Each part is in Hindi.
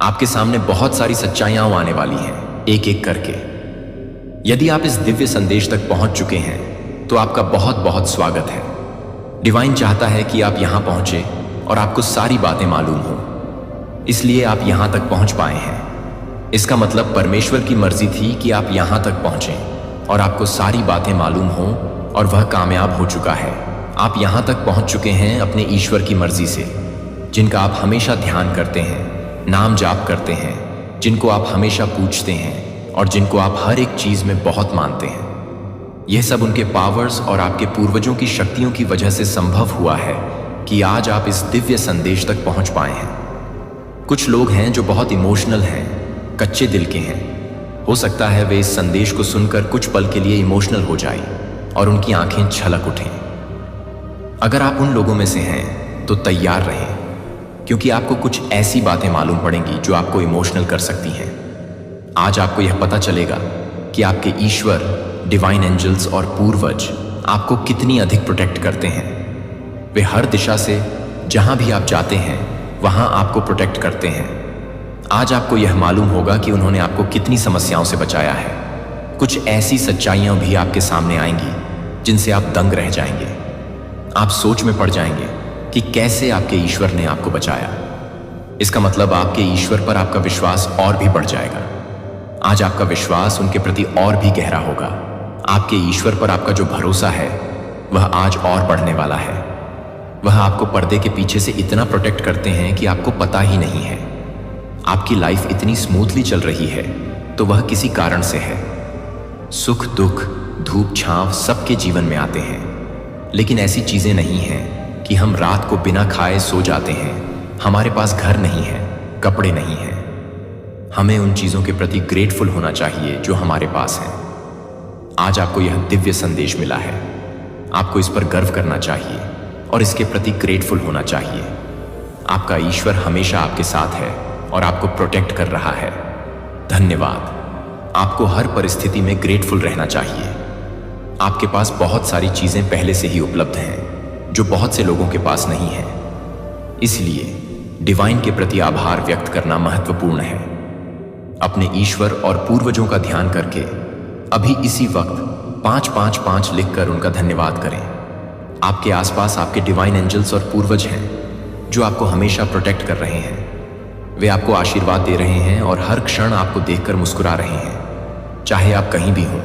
आपके सामने बहुत सारी सच्चाइयां आने वाली हैं, एक एक करके। यदि आप इस दिव्य संदेश तक पहुंच चुके हैं तो आपका बहुत बहुत स्वागत है। डिवाइन चाहता है कि आप यहां पहुंचे और आपको सारी बातें मालूम हो, इसलिए आप यहां तक पहुंच पाए हैं। इसका मतलब परमेश्वर की मर्जी थी कि आप यहां तक पहुंचें और आपको सारी बातें मालूम हो, और वह कामयाब हो चुका है। आप यहां तक पहुंच चुके हैं अपने ईश्वर की मर्जी से, जिनका आप हमेशा ध्यान करते हैं, नाम जाप करते हैं, जिनको आप हमेशा पूछते हैं और जिनको आप हर एक चीज में बहुत मानते हैं। यह सब उनके पावर्स और आपके पूर्वजों की शक्तियों की वजह से संभव हुआ है कि आज आप इस दिव्य संदेश तक पहुंच पाए हैं। कुछ लोग हैं जो बहुत इमोशनल हैं, कच्चे दिल के हैं। हो सकता है वे इस संदेश को सुनकर कुछ पल के लिए इमोशनल हो जाएं और उनकी आंखें छलक उठें। अगर आप उन लोगों में से हैं तो तैयार रहें, क्योंकि आपको कुछ ऐसी बातें मालूम पड़ेंगी जो आपको इमोशनल कर सकती हैं। आज आपको यह पता चलेगा कि आपके ईश्वर, डिवाइन एंजल्स और पूर्वज आपको कितनी अधिक प्रोटेक्ट करते हैं। वे हर दिशा से जहां भी आप जाते हैं वहां आपको प्रोटेक्ट करते हैं। आज आपको यह मालूम होगा कि उन्होंने आपको कितनी समस्याओं से बचाया है। कुछ ऐसी सच्चाइयां भी आपके सामने आएंगी जिनसे आप दंग रह जाएंगे। आप सोच में पड़ जाएंगे कि कैसे आपके ईश्वर ने आपको बचाया। इसका मतलब आपके ईश्वर पर आपका विश्वास और भी बढ़ जाएगा। आज आपका विश्वास उनके प्रति और भी गहरा होगा। आपके ईश्वर पर आपका जो भरोसा है वह आज और बढ़ने वाला है। वह आपको पर्दे के पीछे से इतना प्रोटेक्ट करते हैं कि आपको पता ही नहीं है। आपकी लाइफ इतनी स्मूथली चल रही है तो वह किसी कारण से है। सुख दुख, धूप छांव सबके जीवन में आते हैं, लेकिन ऐसी चीजें नहीं हैं कि हम रात को बिना खाए सो जाते हैं। हमारे पास घर नहीं है, कपड़े नहीं हैं। हमें उन चीजों के प्रति ग्रेटफुल होना चाहिए जो हमारे पास हैं। आज आपको यह दिव्य संदेश मिला है। आपको इस पर गर्व करना चाहिए और इसके प्रति ग्रेटफुल होना चाहिए। आपका ईश्वर हमेशा आपके साथ है और आपको प्रोटेक्ट कर रहा है। धन्यवाद। आपको हर परिस्थिति में ग्रेटफुल रहना चाहिए। आपके पास बहुत सारी चीजें पहले से ही उपलब्ध हैं जो बहुत से लोगों के पास नहीं है। इसलिए डिवाइन के प्रति आभार व्यक्त करना महत्वपूर्ण है। अपने ईश्वर और पूर्वजों का ध्यान करके अभी इसी वक्त 555 लिखकर उनका धन्यवाद करें। आपके आसपास आपके डिवाइन एंजल्स और पूर्वज हैं जो आपको हमेशा प्रोटेक्ट कर रहे हैं। वे आपको आशीर्वाद दे रहे हैं और हर क्षण आपको देखकर मुस्कुरा रहे हैं। चाहे आप कहीं भी हों,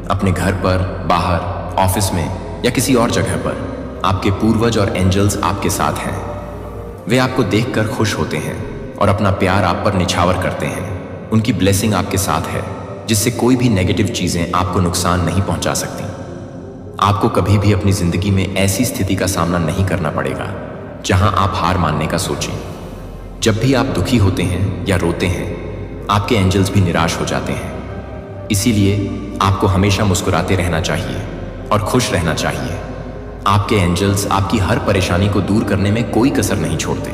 अपने घर पर, बाहर, ऑफिस में या किसी और जगह पर, आपके पूर्वज और एंजल्स आपके साथ हैं। वे आपको देखकर खुश होते हैं और अपना प्यार आप पर निछावर करते हैं। उनकी ब्लेसिंग आपके साथ है, जिससे कोई भी नेगेटिव चीजें आपको नुकसान नहीं पहुंचा सकती। आपको कभी भी अपनी जिंदगी में ऐसी स्थिति का सामना नहीं करना पड़ेगा जहां आप हार मानने का सोचें। जब भी आप दुखी होते हैं या रोते हैं, आपके एंजल्स भी निराश हो जाते हैं। इसीलिए आपको हमेशा मुस्कुराते रहना चाहिए और खुश रहना चाहिए। आपके एंजल्स आपकी हर परेशानी को दूर करने में कोई कसर नहीं छोड़ते।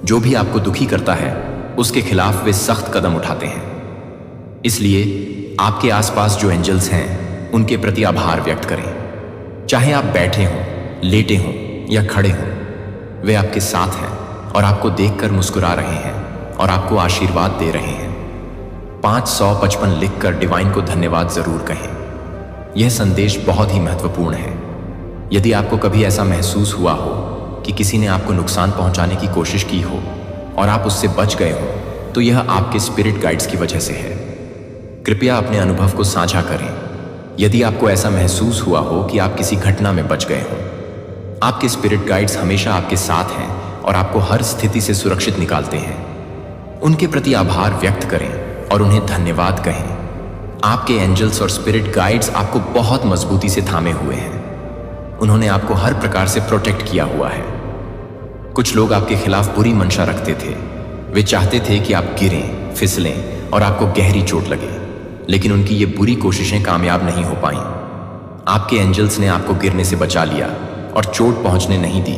जो भी आपको दुखी करता है उसके खिलाफ वे सख्त कदम उठाते हैं। इसलिए आपके आसपास जो एंजल्स हैं उनके प्रति आभार व्यक्त करें। चाहे आप बैठे हों, लेटे हों या खड़े हों, वे आपके साथ हैं और आपको देखकर मुस्कुरा रहे हैं और आपको आशीर्वाद दे रहे हैं। 555 लिखकर डिवाइन को धन्यवाद जरूर कहें। यह संदेश बहुत ही महत्वपूर्ण है। यदि आपको कभी ऐसा महसूस हुआ हो कि किसी ने आपको नुकसान पहुंचाने की कोशिश की हो और आप उससे बच गए हो, तो यह आपके स्पिरिट गाइड्स की वजह से है। कृपया अपने अनुभव को साझा करें। यदि आपको ऐसा महसूस हुआ हो कि आप किसी घटना में बच गए हो, आपके स्पिरिट गाइड्स हमेशा आपके साथ हैं और आपको हर स्थिति से सुरक्षित निकालते हैं। उनके प्रति आभार व्यक्त करें और उन्हें धन्यवाद कहें। आपके एंजल्स और स्पिरिट गाइड्स आपको बहुत मजबूती से थामे हुए हैं। उन्होंने आपको हर प्रकार से प्रोटेक्ट किया हुआ है। कुछ लोग आपके खिलाफ बुरी मंशा रखते थे। वे चाहते थे कि आप गिरें, फिसलें और आपको गहरी चोट लगे, लेकिन उनकी ये बुरी कोशिशें कामयाब नहीं हो पाईं। आपके एंजल्स ने आपको गिरने से बचा लिया और चोट पहुंचने नहीं दी।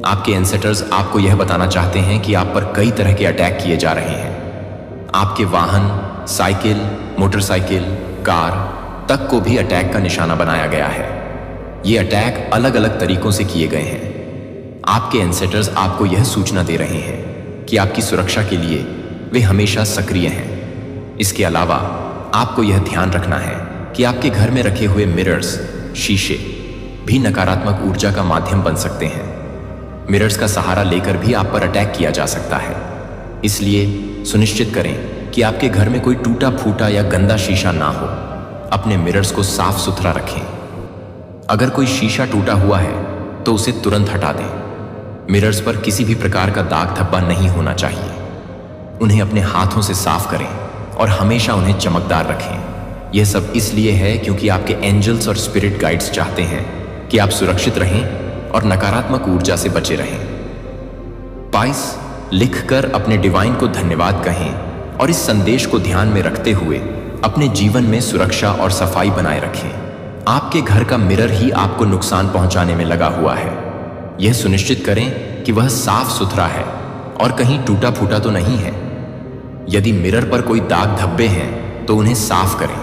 आपके एंसेटर्स आपको यह बताना चाहते हैं कि आप पर कई तरह के अटैक किए जा रहे हैं। आपके वाहन, साइकिल, मोटरसाइकिल, कार तक को भी अटैक का निशाना बनाया गया है। ये अटैक अलग अलग तरीकों से किए गए हैं। आपके एंसेटर्स आपको यह सूचना दे रहे हैं कि आपकी सुरक्षा के लिए वे हमेशा सक्रिय हैं। इसके अलावा आपको यह ध्यान रखना है कि आपके घर में रखे हुए मिरर्स, शीशे भी नकारात्मक ऊर्जा का माध्यम बन सकते हैं। मिरर्स का सहारा लेकर भी आप पर अटैक किया जा सकता है। इसलिए सुनिश्चित करें कि आपके घर में कोई टूटा फूटा या गंदा शीशा ना हो। अपने मिरर्स को साफ सुथरा रखें। अगर कोई शीशा टूटा हुआ है तो उसे तुरंत हटा दें। मिरर्स पर किसी भी प्रकार का दाग धब्बा नहीं होना चाहिए। उन्हें अपने हाथों से साफ करें और हमेशा उन्हें चमकदार रखें। यह सब इसलिए है क्योंकि आपके एंजल्स और स्पिरिट गाइड्स चाहते हैं कि आप सुरक्षित रहें और नकारात्मक ऊर्जा से बचे रहें। पाइस, लिखकर अपने डिवाइन को धन्यवाद कहें और इस संदेश को ध्यान में रखते हुए अपने जीवन में सुरक्षा और सफाई बनाए रखें। आपके घर का मिरर ही आपको नुकसान पहुंचाने में लगा हुआ है। यह सुनिश्चित करें कि वह साफ सुथरा है और कहीं टूटा फूटा तो नहीं है। यदि मिरर पर कोई दाग धब्बे हैं तो उन्हें साफ करें।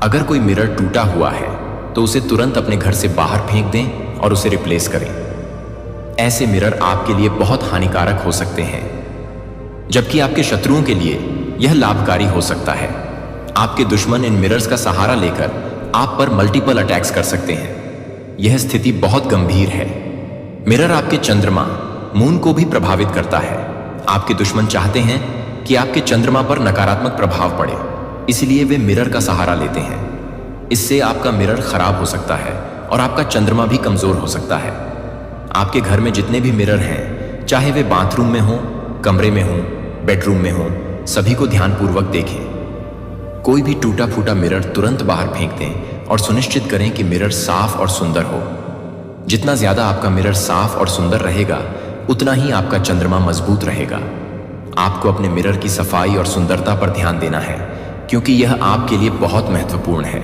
अगर कोई मिरर टूटा हुआ है तो उसे तुरंत अपने घर से बाहर फेंक दें और उसे रिप्लेस करें। ऐसे मिरर आपके लिए बहुत हानिकारक हो सकते हैं, जबकि आपके शत्रुओं के लिए यह लाभकारी हो सकता है। आपके दुश्मन इन मिरर्स का सहारा लेकर आप पर मल्टीपल अटैक्स कर सकते हैं। यह स्थिति बहुत गंभीर है। मिरर आपके चंद्रमा, मून को भी प्रभावित करता है। आपके दुश्मन चाहते हैं कि आपके चंद्रमा पर नकारात्मक प्रभाव पड़े, इसलिए वे मिरर का सहारा लेते हैं। इससे आपका मिरर खराब हो सकता है और आपका चंद्रमा भी कमजोर हो सकता है। आपके घर में जितने भी मिरर हैं, चाहे वे बाथरूम में हों, कमरे में हों, बेडरूम में हों, सभी को ध्यानपूर्वक देखें। कोई भी टूटा फूटा मिरर तुरंत बाहर फेंक दें और सुनिश्चित करें कि मिरर साफ और सुंदर हो। जितना ज्यादा आपका मिरर साफ और सुंदर रहेगा, उतना ही आपका चंद्रमा मजबूत रहेगा। आपको अपने मिरर की सफाई और सुंदरता पर ध्यान देना है, क्योंकि यह आपके लिए बहुत महत्वपूर्ण है।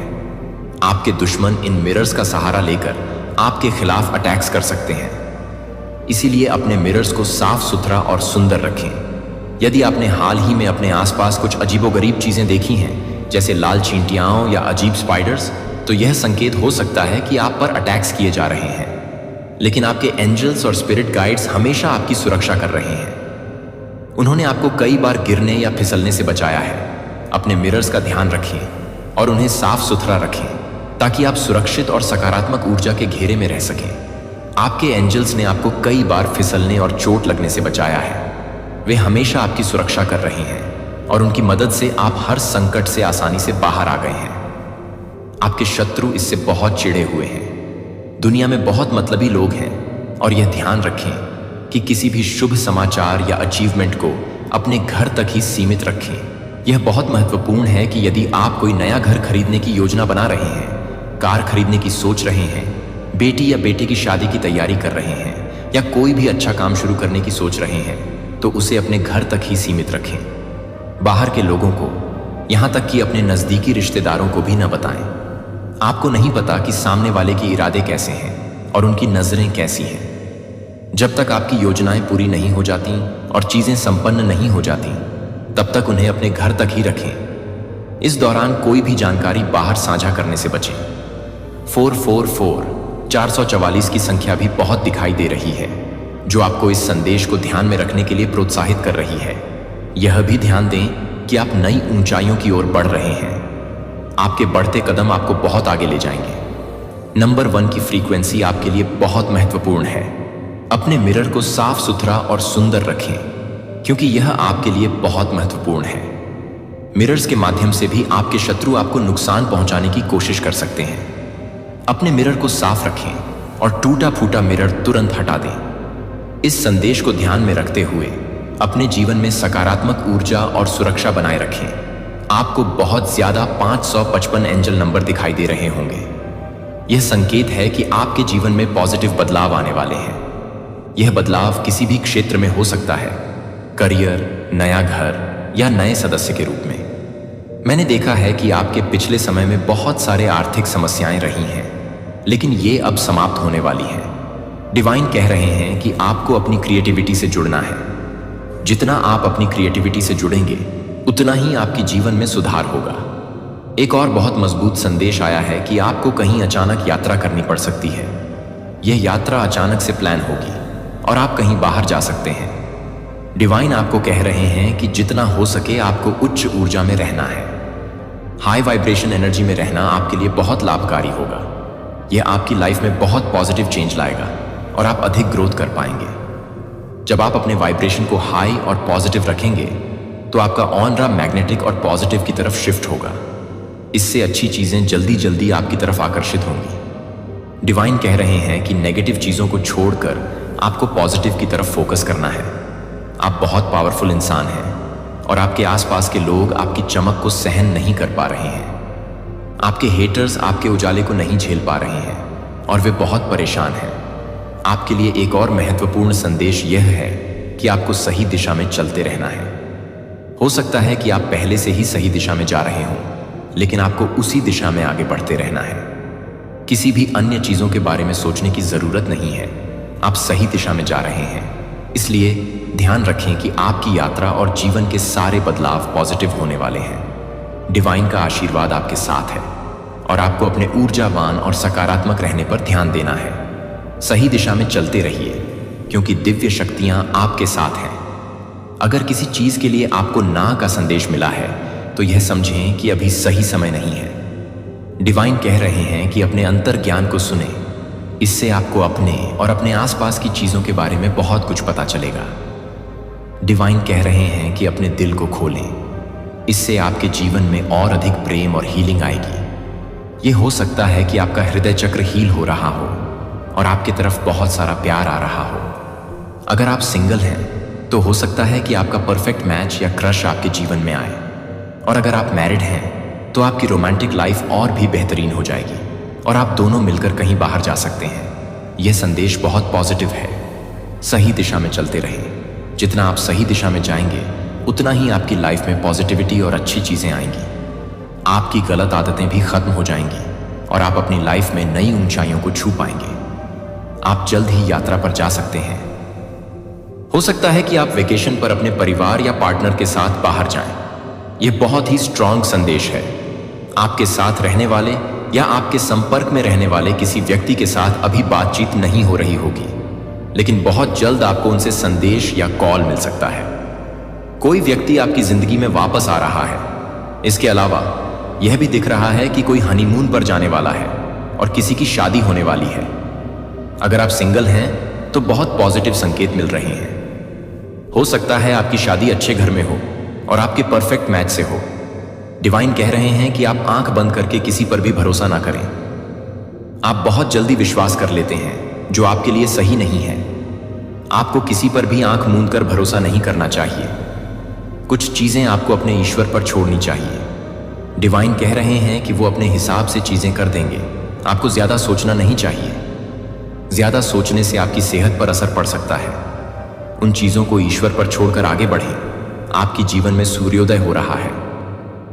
आपके दुश्मन इन मिरर्स का सहारा लेकर आपके खिलाफ अटैक्स कर सकते हैं। इसीलिए अपने मिरर्स को साफ सुथरा और सुंदर रखें। यदि आपने हाल ही में अपने आसपास कुछ अजीबोगरीब चीजें देखी हैं, जैसे लाल चींटियाओं या अजीब स्पाइडर्स, तो यह संकेत हो सकता है कि आप पर अटैक्स किए जा रहे हैं। लेकिन आपके एंजल्स और स्पिरिट गाइड्स हमेशा आपकी सुरक्षा कर रहे हैं। उन्होंने आपको कई बार गिरने या फिसलने से बचाया है। अपने मिरर्स का ध्यान रखें और उन्हें साफ सुथरा रखें, ताकि आप सुरक्षित और सकारात्मक ऊर्जा के घेरे में रह सकें। आपके एंजल्स ने आपको कई बार फिसलने और चोट लगने से बचाया है। वे हमेशा आपकी सुरक्षा कर रहे हैं और उनकी मदद से आप हर संकट से आसानी से बाहर आ गए हैं। आपके शत्रु इससे बहुत चिढ़े हुए हैं। दुनिया में बहुत मतलबी लोग हैं और यह ध्यान रखें कि किसी भी शुभ समाचार या अचीवमेंट को अपने घर तक ही सीमित रखें। यह बहुत महत्वपूर्ण है कि यदि आप कोई नया घर खरीदने की योजना बना रहे हैं, कार खरीदने की सोच रहे हैं, बेटी या बेटे की शादी की तैयारी कर रहे हैं या कोई भी अच्छा काम शुरू करने की सोच रहे हैं, तो उसे अपने घर तक ही सीमित रखें। बाहर के लोगों को, यहां तक कि अपने नजदीकी रिश्तेदारों को भी न बताएं। आपको नहीं पता कि सामने वाले के इरादे कैसे हैं और उनकी नजरें कैसी हैं। जब तक आपकी योजनाएं पूरी नहीं हो जाती और चीजें संपन्न नहीं हो जाती, तब तक उन्हें अपने घर तक ही रखें। इस दौरान कोई भी जानकारी बाहर साझा करने से बचें। 444 की संख्या भी बहुत दिखाई दे रही है, जो आपको इस संदेश को ध्यान में रखने के लिए प्रोत्साहित कर रही है। यह भी ध्यान दें कि आप नई ऊंचाइयों की ओर बढ़ रहे हैं। आपके बढ़ते कदम आपको बहुत आगे ले जाएंगे। नंबर 1 की फ्रीक्वेंसी आपके लिए बहुत महत्वपूर्ण है। अपने मिरर को साफ सुथरा और सुंदर रखें, क्योंकि यह आपके लिए बहुत महत्वपूर्ण है। मिरर्स के माध्यम से भी आपके शत्रु आपको नुकसान पहुंचाने की कोशिश कर सकते हैं। अपने मिरर को साफ रखें और टूटा फूटा मिरर तुरंत हटा दें। इस संदेश को ध्यान में रखते हुए अपने जीवन में सकारात्मक ऊर्जा और सुरक्षा बनाए रखें। आपको बहुत ज्यादा 555 एंजल नंबर दिखाई दे रहे होंगे। यह संकेत है कि आपके जीवन में पॉजिटिव बदलाव आने वाले हैं। यह बदलाव किसी भी क्षेत्र में हो सकता है, करियर, नया घर या नए सदस्य के रूप में। मैंने देखा है कि आपके पिछले समय में बहुत सारे आर्थिक समस्याएं रही हैं, लेकिन ये अब समाप्त होने वाली हैं। डिवाइन कह रहे हैं कि आपको अपनी क्रिएटिविटी से जुड़ना है। जितना आप अपनी क्रिएटिविटी से जुड़ेंगे, उतना ही आपके जीवन में सुधार होगा। एक और बहुत मजबूत संदेश आया है कि आपको कहीं अचानक यात्रा करनी पड़ सकती है। यह यात्रा अचानक से प्लान होगी और आप कहीं बाहर जा सकते हैं। डिवाइन आपको कह रहे हैं कि जितना हो सके आपको उच्च ऊर्जा में रहना है। हाई वाइब्रेशन एनर्जी में रहना आपके लिए बहुत लाभकारी होगा। यह आपकी लाइफ में बहुत पॉजिटिव चेंज लाएगा और आप अधिक ग्रोथ कर पाएंगे। जब आप अपने वाइब्रेशन को हाई और पॉजिटिव रखेंगे तो आपका ऑनरा मैग्नेटिक और पॉजिटिव की तरफ शिफ्ट होगा। इससे अच्छी चीजें जल्दी जल्दी आपकी तरफ आकर्षित होंगी। डिवाइन कह रहे हैं कि नेगेटिव चीजों को छोड़कर आपको पॉजिटिव की तरफ फोकस करना है। आप बहुत पावरफुल इंसान हैं और आपके आसपास के लोग आपकी चमक को सहन नहीं कर पा रहे हैं। आपके हेटर्स आपके उजाले को नहीं झेल पा रहे हैं और वे बहुत परेशान हैं। आपके लिए एक और महत्वपूर्ण संदेश यह है कि आपको सही दिशा में चलते रहना है। हो सकता है कि आप पहले से ही सही दिशा में जा रहे हों, लेकिन आपको उसी दिशा में आगे बढ़ते रहना है। किसी भी अन्य चीजों के बारे में सोचने की जरूरत नहीं है। आप सही दिशा में जा रहे हैं, इसलिए ध्यान रखें कि आपकी यात्रा और जीवन के सारे बदलाव पॉजिटिव होने वाले हैं। डिवाइन का आशीर्वाद आपके साथ है और आपको अपने ऊर्जावान और सकारात्मक रहने पर ध्यान देना है। सही दिशा में चलते रहिए क्योंकि दिव्य शक्तियां आपके साथ हैं। अगर किसी चीज के लिए आपको ना का संदेश मिला है तो यह समझें कि अभी सही समय नहीं है। डिवाइन कह रहे हैं कि अपने अंतर ज्ञान को सुने। इससे आपको अपने और अपने आसपास की चीजों के बारे में बहुत कुछ पता चलेगा। डिवाइन कह रहे हैं कि अपने दिल को खोलें। इससे आपके जीवन में और अधिक प्रेम और हीलिंग आएगी। ये हो सकता है कि आपका हृदय चक्र हील हो रहा हो और आपकी तरफ बहुत सारा प्यार आ रहा हो। अगर आप सिंगल हैं तो हो सकता है कि आपका परफेक्ट मैच या क्रश आपके जीवन में आए, और अगर आप मैरिड हैं तो आपकी रोमांटिक लाइफ और भी बेहतरीन हो जाएगी और आप दोनों मिलकर कहीं बाहर जा सकते हैं। यह संदेश बहुत पॉजिटिव है। सही दिशा में चलते रहें। जितना आप सही दिशा में जाएंगे उतना ही आपकी लाइफ में पॉजिटिविटी और अच्छी चीजें आएंगी। आपकी गलत आदतें भी खत्म हो जाएंगी और आप अपनी लाइफ में नई ऊंचाइयों को छू पाएंगे। आप जल्द ही यात्रा पर जा सकते हैं। हो सकता है कि आप वेकेशन पर अपने परिवार या पार्टनर के साथ बाहर जाएं। यह बहुत ही स्ट्रांग संदेश है। आपके साथ रहने वाले या आपके संपर्क में रहने वाले किसी व्यक्ति के साथ अभी बातचीत नहीं हो रही होगी, लेकिन बहुत जल्द आपको उनसे संदेश या कॉल मिल सकता है। कोई व्यक्ति आपकी जिंदगी में वापस आ रहा है। इसके अलावा यह भी दिख रहा है कि कोई हनीमून पर जाने वाला है और किसी की शादी होने वाली है। अगर आप सिंगल हैं तो बहुत पॉजिटिव संकेत मिल रहे हैं। हो सकता है आपकी शादी अच्छे घर में हो और आपके परफेक्ट मैच से हो। डिवाइन कह रहे हैं कि आप आंख बंद करके किसी पर भी भरोसा ना करें। आप बहुत जल्दी विश्वास कर लेते हैं जो आपके लिए सही नहीं है। आपको किसी पर भी आंख मूंद कर भरोसा नहीं करना चाहिए। कुछ चीजें आपको अपने ईश्वर पर छोड़नी चाहिए। डिवाइन कह रहे हैं कि वो अपने हिसाब से चीजें कर देंगे। आपको ज्यादा सोचना नहीं चाहिए। ज्यादा सोचने से आपकी सेहत पर असर पड़ सकता है। उन चीजों को ईश्वर पर छोड़कर आगे बढ़ें। आपके जीवन में सूर्योदय हो रहा है।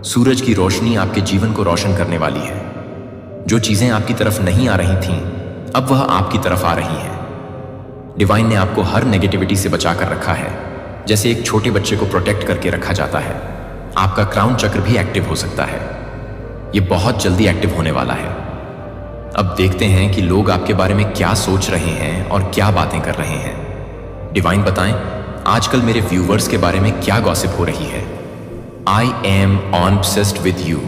सूरज की रोशनी आपके जीवन को रोशन करने वाली है। जो चीजें आपकी तरफ नहीं आ रही थीं, अब वह आपकी तरफ आ रही हैं। डिवाइन ने आपको हर नेगेटिविटी से बचा कर रखा है, जैसे एक छोटे बच्चे को प्रोटेक्ट करके रखा जाता है। आपका क्राउन चक्र भी एक्टिव हो सकता है। यह बहुत जल्दी एक्टिव होने वाला है। अब देखते हैं कि लोग आपके बारे में क्या सोच रहे हैं और क्या बातें कर रहे हैं। डिवाइन बताएं, आजकल मेरे व्यूवर्स के बारे में क्या गॉसिप हो रही है। I am obsessed with you.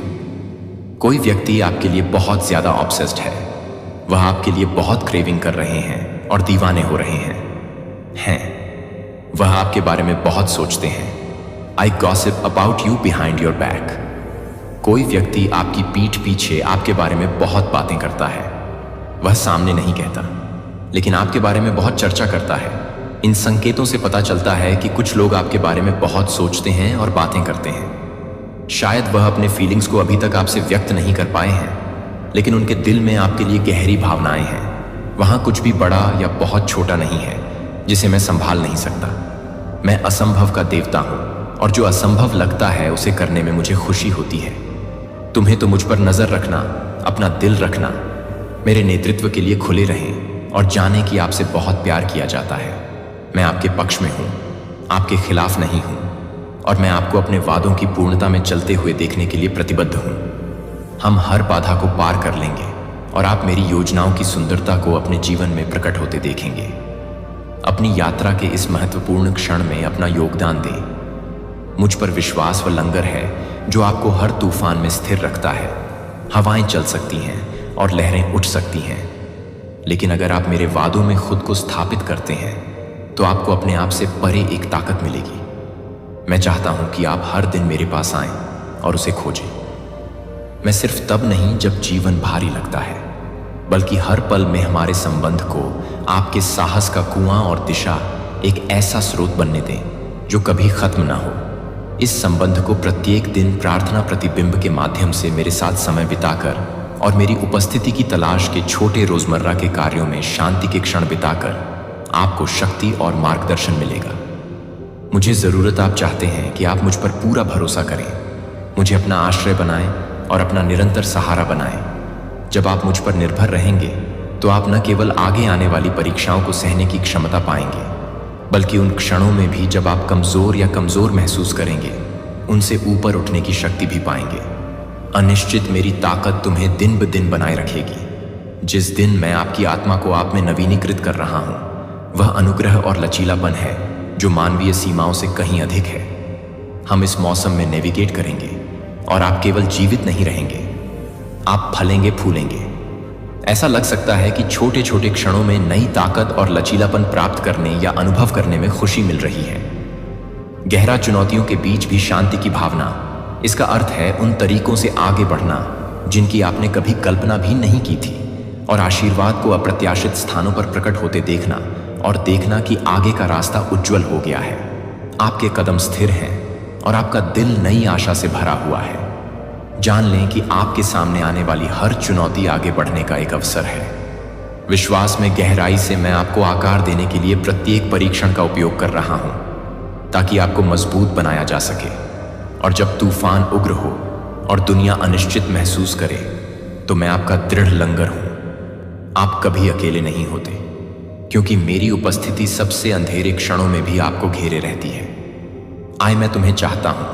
कोई व्यक्ति आपके लिए बहुत ज्यादा ऑब्सेस्ड है। वह आपके लिए बहुत क्रेविंग कर रहे हैं और दीवाने हो रहे हैं। वह आपके बारे में बहुत सोचते हैं। I gossip about you behind your back. कोई व्यक्ति आपकी पीठ पीछे आपके बारे में बहुत बातें करता है। वह सामने नहीं कहता, लेकिन आपके बारे में बहुत चर्चा करता है। इन संकेतों से पता चलता है कि कुछ लोग आपके बारे में बहुत सोचते हैं और बातें करते हैं। शायद वह अपने फीलिंग्स को अभी तक आपसे व्यक्त नहीं कर पाए हैं, लेकिन उनके दिल में आपके लिए गहरी भावनाएं हैं। वहां कुछ भी बड़ा या बहुत छोटा नहीं है जिसे मैं संभाल नहीं सकता। मैं असंभव का देवता हूं और जो असंभव लगता है उसे करने में मुझे खुशी होती है। तुम्हें तो मुझ पर नजर रखना, अपना दिल रखना, मेरे नेतृत्व के लिए खुले रहें और जाने कि आपसे बहुत प्यार किया जाता है। मैं आपके पक्ष में हूं, आपके खिलाफ नहीं हूं, और मैं आपको अपने वादों की पूर्णता में चलते हुए देखने के लिए प्रतिबद्ध हूं। हम हर बाधा को पार कर लेंगे और आप मेरी योजनाओं की सुंदरता को अपने जीवन में प्रकट होते देखेंगे। अपनी यात्रा के इस महत्वपूर्ण क्षण में अपना योगदान दें। मुझ पर विश्वास व लंगर है जो आपको हर तूफान में स्थिर रखता है। हवाएं चल सकती हैं और लहरें उठ सकती हैं, लेकिन अगर आप मेरे वादों में खुद को स्थापित करते हैं तो आपको अपने आप से परे एक ताकत मिलेगी। मैं चाहता हूं कि आप हर दिन मेरे पास आएं और उसे खोजें। मैं सिर्फ तब नहीं जब जीवन भारी लगता है, बल्कि हर पल में हमारे संबंध को आपके साहस का कुआं और दिशा एक ऐसा स्रोत बनने दें जो कभी खत्म ना हो। इस संबंध को प्रत्येक दिन प्रार्थना प्रतिबिंब के माध्यम से मेरे साथ समय बिताकर और मेरी उपस्थिति की तलाश के छोटे रोजमर्रा के कार्यों में शांति के क्षण बिताकर आपको शक्ति और मार्गदर्शन मिलेगा। मुझे जरूरत आप चाहते हैं कि आप मुझ पर पूरा भरोसा करें, मुझे अपना आश्रय बनाएं और अपना निरंतर सहारा बनाएं। जब आप मुझ पर निर्भर रहेंगे तो आप न केवल आगे आने वाली परीक्षाओं को सहने की क्षमता पाएंगे, बल्कि उन क्षणों में भी जब आप कमजोर या कमजोर महसूस करेंगे, उनसे ऊपर उठने की शक्ति भी पाएंगे। अनिश्चित मेरी ताकत तुम्हें दिन ब दिन बनाए रखेगी। जिस दिन मैं आपकी आत्मा को आप में नवीनीकृत कर रहा हूं, वह अनुग्रह और लचीलापन है जो मानवीय सीमाओं से कहीं अधिक है। हम इस मौसम में नेविगेट करेंगे और आप केवल जीवित नहीं रहेंगे, आप फलेंगे फूलेंगे। ऐसा लग सकता है कि छोटे छोटे क्षणों में नई ताकत और लचीलापन प्राप्त करने या अनुभव करने में खुशी मिल रही है। गहरा चुनौतियों के बीच भी शांति की भावना, इसका अर्थ है उन तरीकों से आगे बढ़ना जिनकी आपने कभी कल्पना भी नहीं की थी, और आशीर्वाद को अप्रत्याशित स्थानों पर प्रकट होते देखना और देखना कि आगे का रास्ता उज्जवल हो गया है। आपके कदम स्थिर हैं और आपका दिल नई आशा से भरा हुआ है। जान लें कि आपके सामने आने वाली हर चुनौती आगे बढ़ने का एक अवसर है। विश्वास में गहराई से मैं आपको आकार देने के लिए प्रत्येक परीक्षण का उपयोग कर रहा हूं, ताकि आपको मजबूत बनाया जा सके। और जब तूफान उग्र हो और दुनिया अनिश्चित महसूस करे, तो मैं आपका दृढ़ लंगर हूं। आप कभी अकेले नहीं होते, क्योंकि मेरी उपस्थिति सबसे अंधेरे क्षणों में भी आपको घेरे रहती है। आए, मैं तुम्हें चाहता हूं।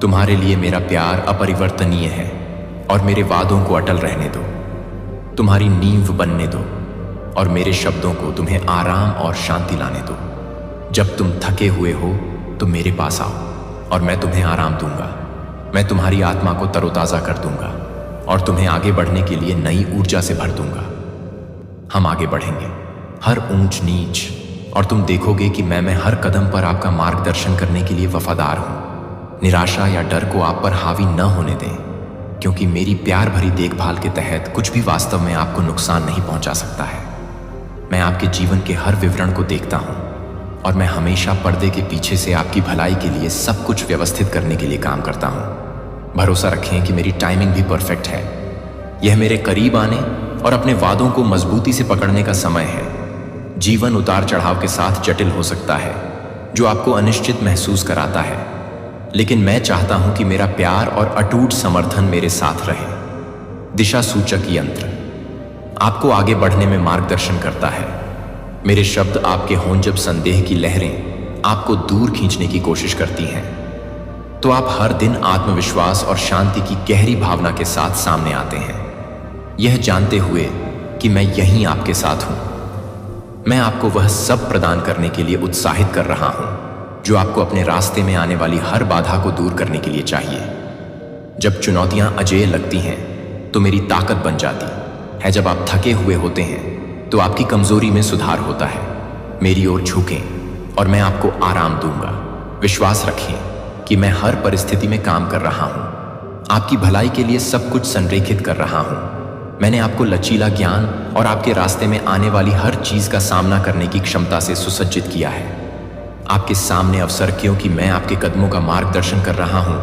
तुम्हारे लिए मेरा प्यार अपरिवर्तनीय है और मेरे वादों को अटल रहने दो। तुम्हारी नींव बनने दो और मेरे शब्दों को तुम्हें आराम और शांति लाने दो। जब तुम थके हुए हो तो मेरे पास आओ और मैं तुम्हें आराम दूंगा। मैं तुम्हारी आत्मा को तरोताजा कर दूंगा और तुम्हें आगे बढ़ने के लिए नई ऊर्जा से भर दूंगा। हम आगे बढ़ेंगे, हर ऊंच नीच, और तुम देखोगे कि मैं हर कदम पर आपका मार्गदर्शन करने के लिए वफादार हूं। निराशा या डर को आप पर हावी न होने दें, क्योंकि मेरी प्यार भरी देखभाल के तहत कुछ भी वास्तव में आपको नुकसान नहीं पहुंचा सकता है। मैं आपके जीवन के हर विवरण को देखता हूं और मैं हमेशा पर्दे के पीछे से आपकी भलाई के लिए सब कुछ व्यवस्थित करने के लिए काम करता हूं। भरोसा रखें कि मेरी टाइमिंग भी परफेक्ट है। यह मेरे करीब आने और अपने वादों को मजबूती से पकड़ने का समय है। जीवन उतार चढ़ाव के साथ जटिल हो सकता है, जो आपको अनिश्चित महसूस कराता है, लेकिन मैं चाहता हूं कि मेरा प्यार और अटूट समर्थन मेरे साथ रहे। दिशा सूचक यंत्र आपको आगे बढ़ने में मार्गदर्शन करता है। मेरे शब्द आपके हों जब संदेह की लहरें आपको दूर खींचने की कोशिश करती हैं, तो आप हर दिन आत्मविश्वास और शांति की गहरी भावना के साथ सामने आते हैं, यह जानते हुए कि मैं यहीं आपके साथ हूं। मैं आपको वह सब प्रदान करने के लिए उत्साहित कर रहा हूं जो आपको अपने रास्ते में आने वाली हर बाधा को दूर करने के लिए चाहिए। जब चुनौतियां अजेय लगती हैं तो मेरी ताकत बन जाती है। जब आप थके हुए होते हैं तो आपकी कमजोरी में सुधार होता है। मेरी ओर झुकें और मैं आपको आराम दूंगा। विश्वास रखें कि मैं हर परिस्थिति में काम कर रहा हूं, आपकी भलाई के लिए सब कुछ संरेखित कर रहा हूं। मैंने आपको लचीला ज्ञान और आपके रास्ते में आने वाली हर चीज का सामना करने की क्षमता से सुसज्जित किया है। आपके सामने अवसर, क्योंकि मैं आपके कदमों का मार्गदर्शन कर रहा हूं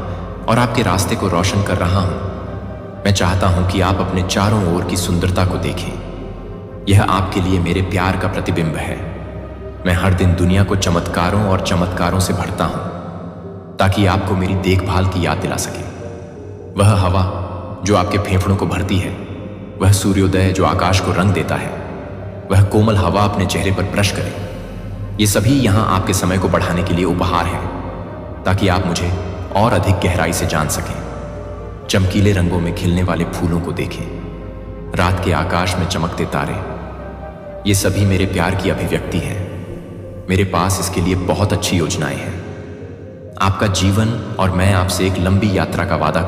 और आपके रास्ते को रोशन कर रहा हूं। मैं चाहता हूं कि आप अपने चारों ओर की सुंदरता को देखें। यह आपके लिए मेरे प्यार का प्रतिबिंब है। मैं हर दिन दुनिया को चमत्कारों और चमत्कारों से भरता हूं, ताकि आपको मेरी देखभाल की याद दिला सके। वह हवा जो आपके फेफड़ों को भरती है, वह सूर्योदय जो आकाश को रंग देता है, वह कोमल हवा अपने चेहरे पर ब्रश करे, ये सभी यहाँ आपके समय को बढ़ाने के लिए उपहार हैं, ताकि आप मुझे और अधिक गहराई से जान सकें। चमकीले रंगों में खिलने वाले फूलों को देखें, रात के आकाश में चमकते तारे, ये सभी मेरे प्यार की अभिव्यक्ति हैं। मेरे पास इसके लिए बहुत अच्छी योजनाएं हैं। आपका जीवन और मैं आपसे एक लंबी यात्रा का वादा करते हैं।